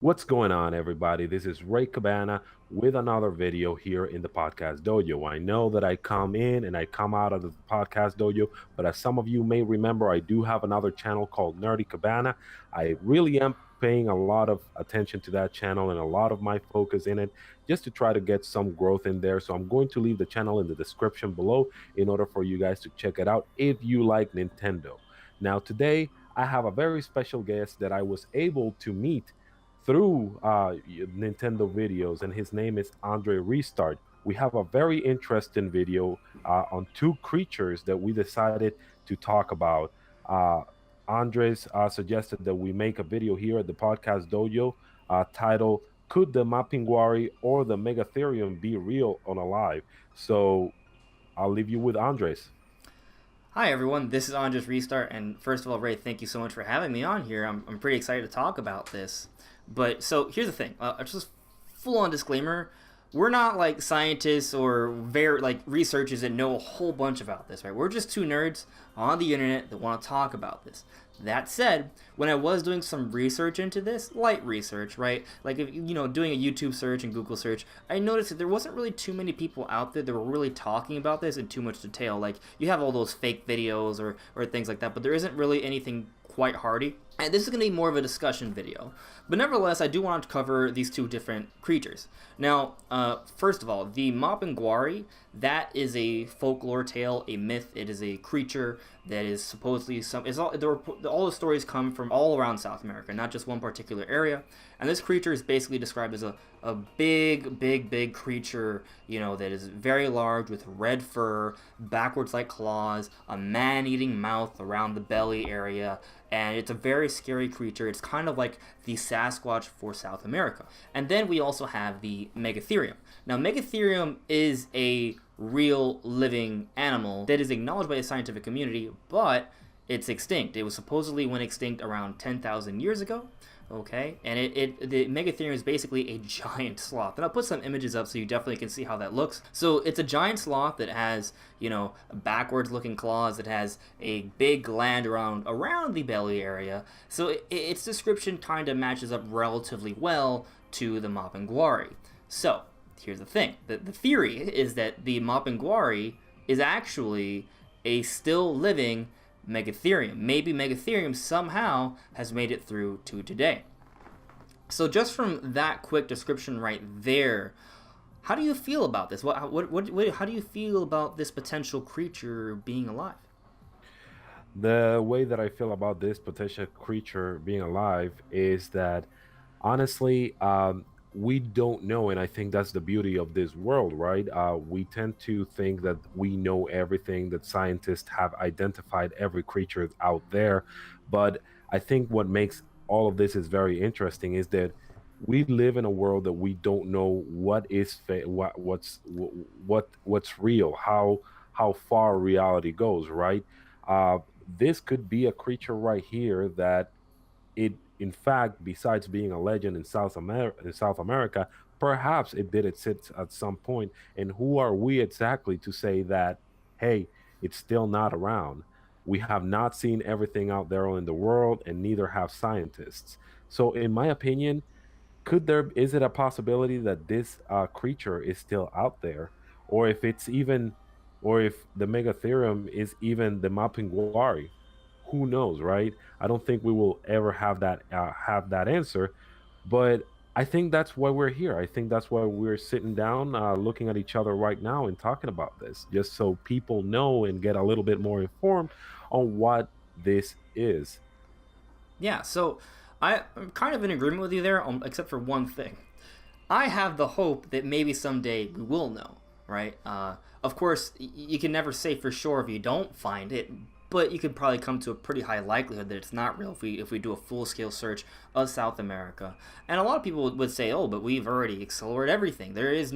What's going on, everybody? This is Ray Cabana with another video here in the Podcast Dojo. I know that I come in and I come out of the Podcast Dojo, but as some of you may remember, I do have another channel called Nerdy Cabana. I really am paying a lot of attention to that channel and a lot of my focus in it just to try to get some growth in there. So I'm going to leave the channel in the description below in order for you guys to check it out if you like Nintendo. Now, today, I have a very special guest that I was able to meet through Nintendo videos, and his name is AndresRestart. We have a very interesting video on two creatures that we decided to talk about. Andres suggested that we make a video here at the Podcast Dojo titled, Could the Mapinguari or the Megatherium be real or alive? So I'll leave you with Andres. Hi everyone, this is AndresRestart, and first of all, Ray, thank you so much for having me on here. I'm pretty excited to talk about this. But so here's the thing, just full-on disclaimer: we're not like scientists or researchers that know a whole bunch about this, right? We're just two nerds on the internet that want to talk about this. That said, when I was doing some research into this, light research, right? Like if doing a YouTube search and Google search, I noticed that there wasn't really too many people out there that were really talking about this in too much detail. Like you have all those fake videos or things like that, but there isn't really anything quite hardy. And this is going to be more of a discussion video. But nevertheless, I do want to cover these two different creatures. Now, first of all, the Mapinguari, that is a folklore tale, a myth. It is a creature that is supposedly all the stories come from all around South America, not just one particular area. And this creature is basically described as a big creature, that is very large with red fur, backwards like claws, a man-eating mouth around the belly area, and it's a very scary creature. It's kind of like the Sasquatch for South America. And then we also have the Megatherium. Now, Megatherium is a real living animal that is acknowledged by the scientific community, but it's extinct. It was supposedly went extinct around 10,000 years ago. Okay, and the Megatherium is basically a giant sloth. And I'll put some images up so you definitely can see how that looks. So it's a giant sloth that has, backwards looking claws, that has a big gland around the belly area. So its description kind of matches up relatively well to the Mapinguari. So here's the thing. The theory is that the Mapinguari is actually a still living Megatherium. Maybe Megatherium somehow has made it through to today. So just from that quick description right there, how do you feel about this? How do you feel about this potential creature being alive? The way that I feel about this potential creature being alive is that honestly, we don't know, and I think that's the beauty of this world, right? We tend to think that we know everything, that scientists have identified every creature out there, but I think what makes all of this is very interesting is that we live in a world that we don't know what is what's real, how far reality goes, right? This could be a creature right here that it, in fact, besides being a legend in South America, perhaps it did exist at some point. And who are we exactly to say that, hey, it's still not around? We have not seen everything out there in the world, and neither have scientists. So, in my opinion, is it a possibility that this creature is still out there, or if it's even, or if the Megatherium is even the Mapinguari? Who knows, right? I don't think we will ever have that answer, but I think that's why we're here. I think that's why we're sitting down, looking at each other right now and talking about this, just so people know and get a little bit more informed on what this is. Yeah, so I'm kind of in agreement with you there, except for one thing. I have the hope that maybe someday we will know, right? Of course, you can never say for sure if you don't find it, but you could probably come to a pretty high likelihood that it's not real if we do a full-scale search of South America. And a lot of people would say, oh, but we've already explored everything. It's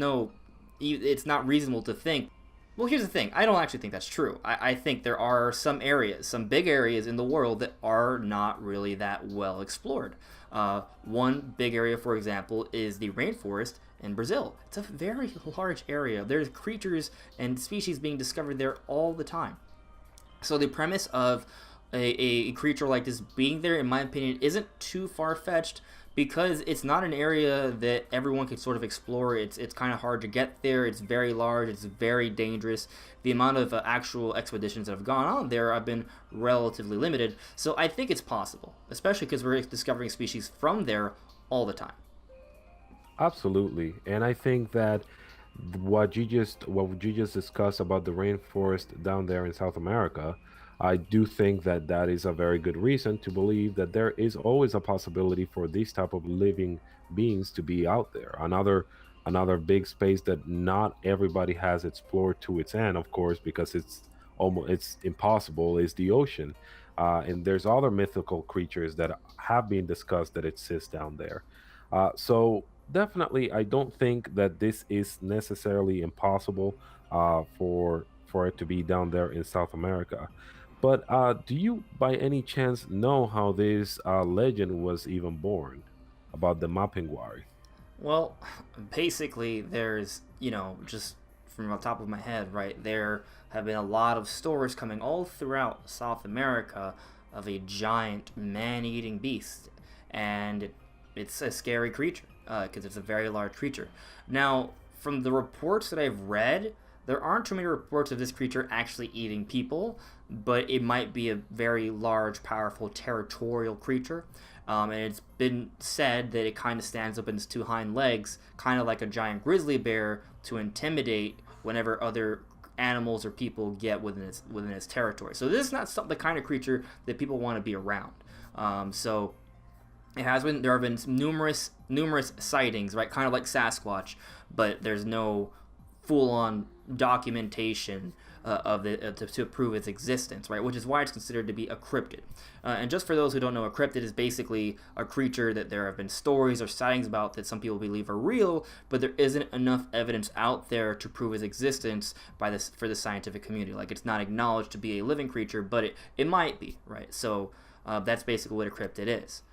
not reasonable to think. Well, here's the thing. I don't actually think that's true. I think there are some big areas in the world that are not really that well explored. One big area, for example, is the rainforest in Brazil. It's a very large area. There's creatures and species being discovered there all the time. So the premise of a creature like this being there, in my opinion, isn't too far fetched because it's not an area that everyone can sort of explore. It's kind of hard to get there. It's very large. It's very dangerous. The amount of actual expeditions that have gone on there have been relatively limited. So I think it's possible, especially because we're discovering species from there all the time. Absolutely. And I think that what you just discussed about the rainforest down there in South America, I do think that that is a very good reason to believe that there is always a possibility for these type of living beings to be out there. Another big space that not everybody has explored to its end, of course, because it's impossible, is the ocean. And there's other mythical creatures that have been discussed that exist down there. So definitely, I don't think that this is necessarily impossible for it to be down there in South America. But do you, by any chance, know how this legend was even born about the Mapinguari? Well, basically, there's, just from the top of my head, right, there have been a lot of stories coming all throughout South America of a giant man eating beast. And it's a scary creature because it's a very large creature. Now, from the reports that I've read, there aren't too many reports of this creature actually eating people, but it might be a very large, powerful, territorial creature. And it's been said that it kind of stands up in its two hind legs, kind of like a giant grizzly bear, to intimidate whenever other animals or people get within its territory. So this is not the kind of creature that people want to be around. So there have been numerous sightings, right? Kind of like Sasquatch, but there's no full-on documentation to prove its existence, right? Which is why it's considered to be a cryptid. And just for those who don't know, a cryptid is basically a creature that there have been stories or sightings about that some people believe are real, but there isn't enough evidence out there to prove its existence for the scientific community. Like, it's not acknowledged to be a living creature, but it might be, right? So that's basically what a cryptid is.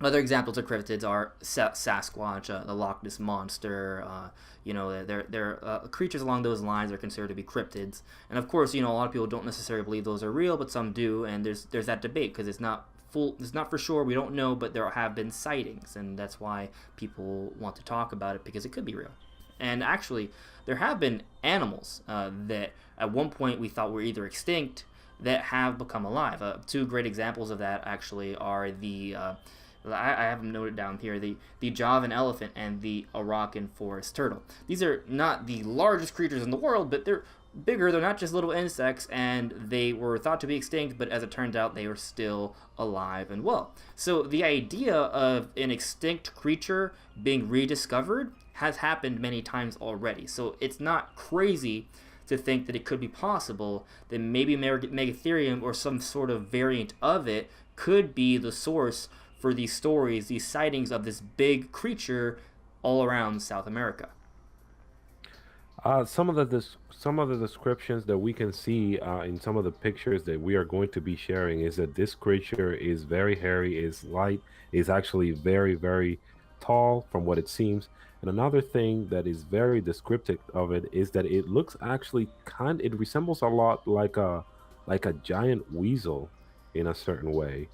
Other examples of cryptids are Sasquatch, the Loch Ness monster. They're creatures along those lines are considered to be cryptids. And of course, a lot of people don't necessarily believe those are real, but some do. And there's that debate because it's not for sure. We don't know, but there have been sightings, and that's why people want to talk about it because it could be real. And actually, there have been animals that at one point we thought were either extinct that have become alive. Two great examples of that actually are I have them noted down here, the Javan elephant and the Arakan forest turtle. These are not the largest creatures in the world, but they're bigger. They're not just little insects, and they were thought to be extinct, but as it turns out, they are still alive and well. So the idea of an extinct creature being rediscovered has happened many times already. So it's not crazy to think that it could be possible that maybe Megatherium or some sort of variant of it could be the source for these stories, these sightings of this big creature all around South America. Some of the descriptions that we can see in some of the pictures that we are going to be sharing is that this creature is very hairy, is light, is actually very, very tall from what it seems. And another thing that is very descriptive of it is that it looks actually it resembles a lot like a giant weasel in a certain way.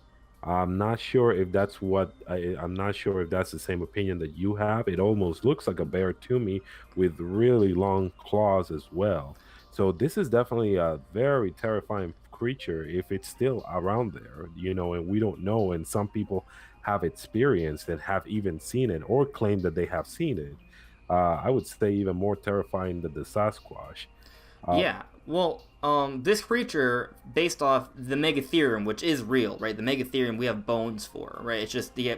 I'm not sure if that's the same opinion that you have. It almost looks like a bear to me with really long claws as well. So this is definitely a very terrifying creature if it's still around there, and we don't know. And some people have experienced and have even seen it or claim that they have seen it. I would say even more terrifying than the Sasquatch. Uh, Yeah, well, this creature, based off the Megatherium, which is real, right? The Megatherium we have bones for, right? It's just the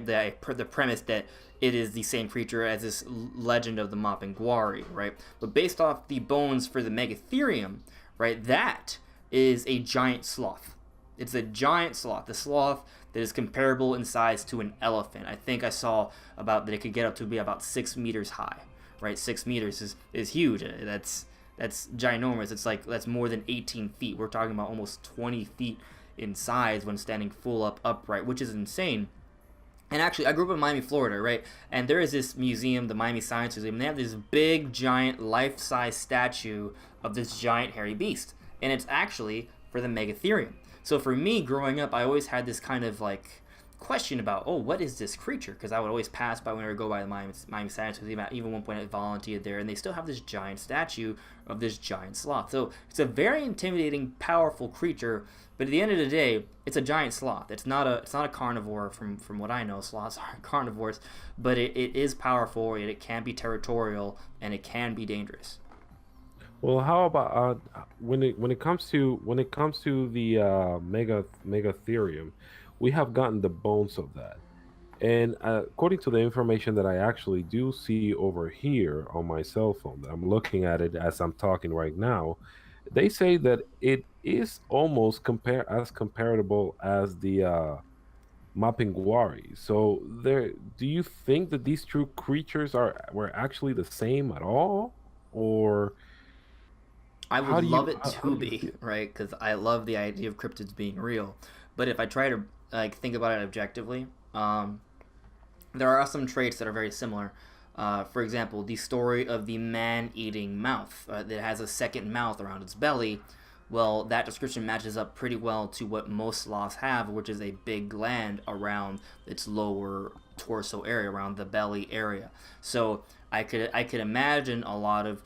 premise that it is the same creature as this legend of the Mapinguari, right? But based off the bones for the Megatherium, right, that is a giant sloth. It's a giant sloth. The sloth that is comparable in size to an elephant. I think I saw about that it could get up to be about 6 meters high, right? 6 meters is huge. That's ginormous. That's more than 18 feet. We're talking about almost 20 feet in size when standing full upright, which is insane. And actually, I grew up in Miami, Florida, right? And there is this museum, the Miami Science Museum, and they have this big, giant, life-size statue of this giant hairy beast. And it's actually for the Megatherium. So for me, growing up, I always had this kind of like question about, oh, what is this creature? Because I would always pass by whenever I go by the Miami Sands. Even one point I volunteered there, and they still have this giant statue of this giant sloth. So it's a very intimidating, powerful creature. But at the end of the day, it's a giant sloth. It's not a carnivore from what I know. Sloths aren't carnivores, but it is powerful. It can be territorial, and it can be dangerous. Well, how about when it comes to the Megatherium, we have gotten the bones of that. And according to the information that I actually do see over here on my cell phone, I'm looking at it as I'm talking right now. They say that it is almost comparable as the Mapinguari. So there, do you think that these two creatures were actually the same at all, or I would love it how to do you be, feel? right? Because I love the idea of cryptids being real. But if I try to like think about it objectively, there are some traits that are very similar. For example, the story of the man-eating mouth that has a second mouth around its belly. Well, that description matches up pretty well to what most sloths have, which is a big gland around its lower torso area, around the belly area. So I could imagine a lot of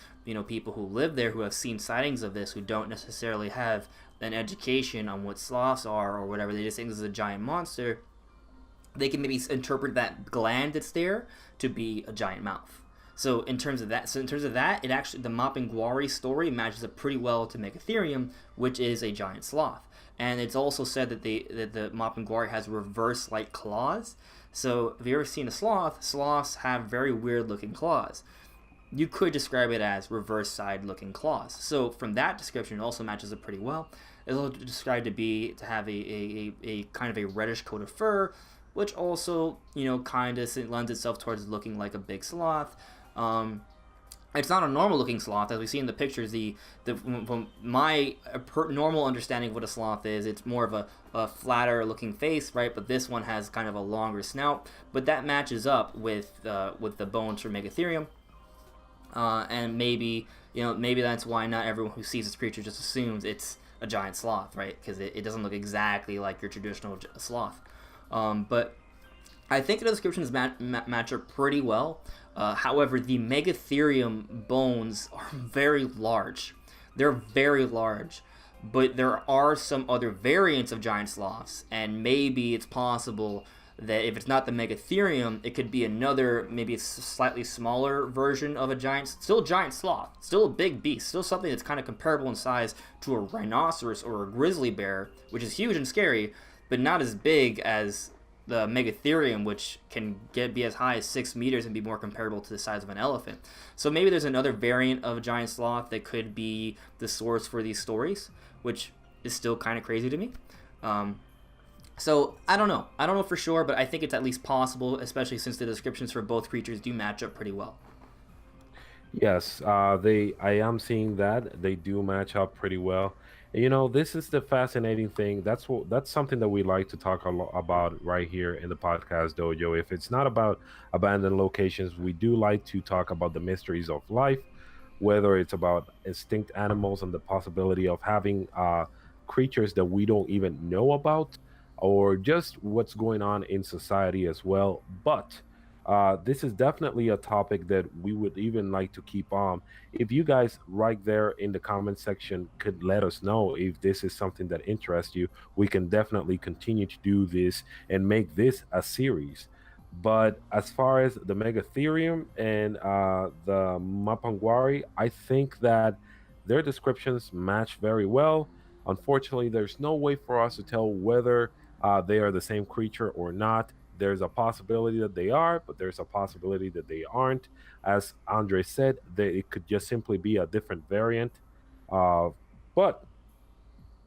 people who live there who have seen sightings of this who don't necessarily have an education on what sloths are or whatever. They just think this is a giant monster. They can maybe interpret that gland that's there to be a giant mouth. So in terms of that, it actually the Mapinguari story matches up pretty well to Megatherium, which is a giant sloth. And it's also said that the Mapinguari has reverse-like claws. So if you ever seen a sloth, sloths have very weird-looking claws. You could describe it as reverse side looking claws. So from that description, it also matches up pretty well. It's also described to have a kind of a reddish coat of fur, which also kind of lends itself towards looking like a big sloth. Um, it's not a normal looking sloth as we see in the pictures. The from my normal understanding of what a sloth is, it's more of a flatter looking face, right? But this one has kind of a longer snout. But that matches up with the bones from Megatherium. And maybe that's why not everyone who sees this creature just assumes it's a giant sloth, right? Because it doesn't look exactly like your traditional sloth. But I think the descriptions match up pretty well. However, the Megatherium bones are very large. They're very large. But there are some other variants of giant sloths, and maybe it's possible that if it's not the Megatherium, it could be another, maybe a slightly smaller version of still a giant sloth, still a big beast, still something that's kind of comparable in size to a rhinoceros or a grizzly bear, which is huge and scary, but not as big as the Megatherium, which can be as high as 6 meters and be more comparable to the size of an elephant. So maybe there's another variant of a giant sloth that could be the source for these stories, which is still kind of crazy to me. So I don't know. I don't know for sure, but I think it's at least possible, especially since the descriptions for both creatures do match up pretty well. Yes, I am seeing that they do match up pretty well. And, this is the fascinating thing. That's something that we like to talk a lot about right here in the podcast dojo. If it's not about abandoned locations, we do like to talk about the mysteries of life, whether it's about extinct animals and the possibility of having creatures that we don't even know about, or just what's going on in society as well. But this is definitely a topic that we would even like to keep on. If you guys right there in the comment section could let us know if this is something that interests you, we can definitely continue to do this and make this a series. But as far as the Megatherium and the Mapangwari, I think that their descriptions match very well. Unfortunately, there's no way for us to tell whether they are the same creature or not. There's a possibility that they are, but there's a possibility that they aren't. As Andre said, that it could just simply be a different variant. Uh, but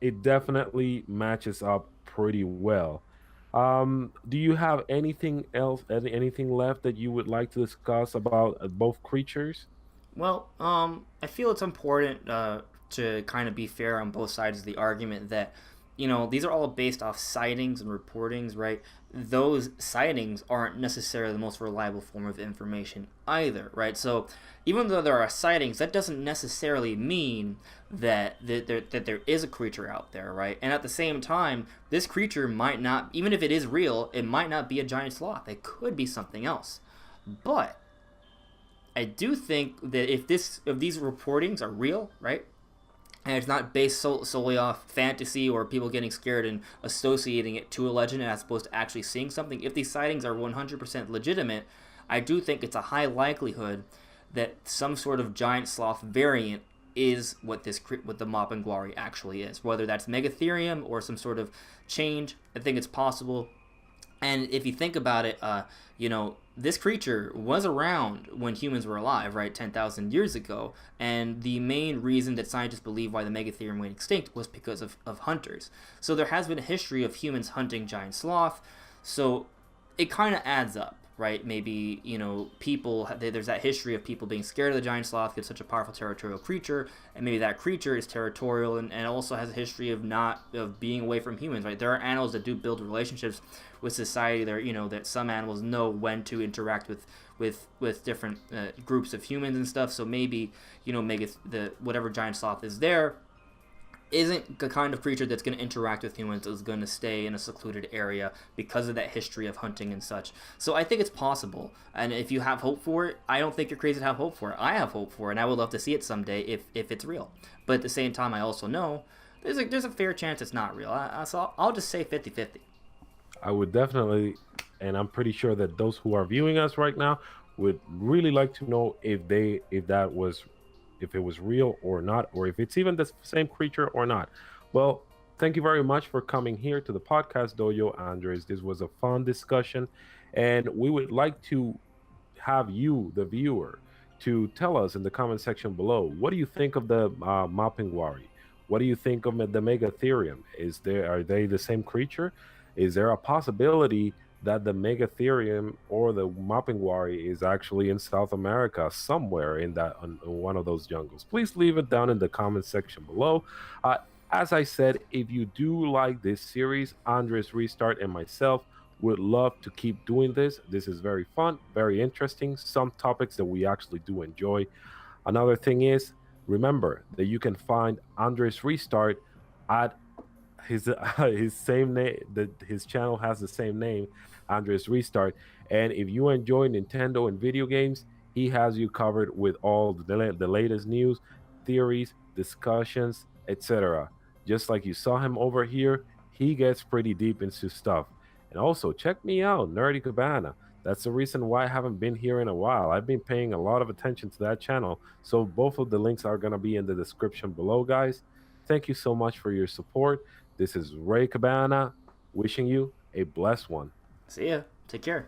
it definitely matches up pretty well. Do you have anything else, anything left that you would like to discuss about both creatures? Well, I feel it's important to kind of be fair on both sides of the argument that these are all based off sightings and reportings, right? Those sightings aren't necessarily the most reliable form of information either, right? So even though there are sightings, that doesn't necessarily mean that there is a creature out there, right? And at the same time, this creature might not, even if it is real, it might not be a giant sloth. It could be something else. But I do think that if these reportings are real, right, and it's not based solely off fantasy or people getting scared and associating it to a legend as opposed to actually seeing something, if these sightings are 100% legitimate, I do think it's a high likelihood that some sort of giant sloth variant is what the Mapinguari actually is. Whether that's Megatherium or some sort of change, I think it's possible. And if you think about it, this creature was around when humans were alive, right, 10,000 years ago. And the main reason that scientists believe why the Megatherium went extinct was because of hunters. So there has been a history of humans hunting giant sloth. So it kind of adds up, right? Maybe, people, there's that history of people being scared of the giant sloth because it's such a powerful territorial creature, and maybe that creature is territorial and also has a history of being away from humans, right? There are animals that do build relationships with society there, that some animals know when to interact with different groups of humans and stuff. So maybe, whatever giant sloth is there isn't the kind of creature that's going to interact with humans, is going to stay in a secluded area because of that history of hunting and such. So I think it's possible. And if you have hope for it, I don't think you're crazy to have hope for it. I have hope for it, and I would love to see it someday if it's real. But at the same time, I also know there's a fair chance it's not real. So I'll just say 50-50. I would definitely, and I'm pretty sure that those who are viewing us right now would really like to know if it was real or not, or if it's even the same creature or not. Well, thank you very much for coming here to the podcast dojo, Andres. This was a fun discussion, and we would like to have you, the viewer, to tell us in the comment section below, what do you think of the Mapinguari? What do you think of the Megatherium? Are they the same creature? Is there a possibility that the Megatherium or the Mapinguari is actually in South America, somewhere in one of those jungles? Please leave it down in the comment section below. As I said, if you do like this series, Andres Restart and myself would love to keep doing this. This is very fun, very interesting, some topics that we actually do enjoy. Another thing is, remember that you can find Andres Restart at his same name. His channel has the same name, Andres Restart. And if you enjoy Nintendo and video games, he has you covered with all the latest news, theories, discussions, etc. Just like you saw him over here, he gets pretty deep into stuff. And also check me out, Nerdy Cabana. That's the reason why I haven't been here in a while. I've been paying a lot of attention to that channel. So both of the links are going to be in the description below, guys. Thank you so much for your support. This is Ray Cabana, wishing you a blessed one. See ya. Take care.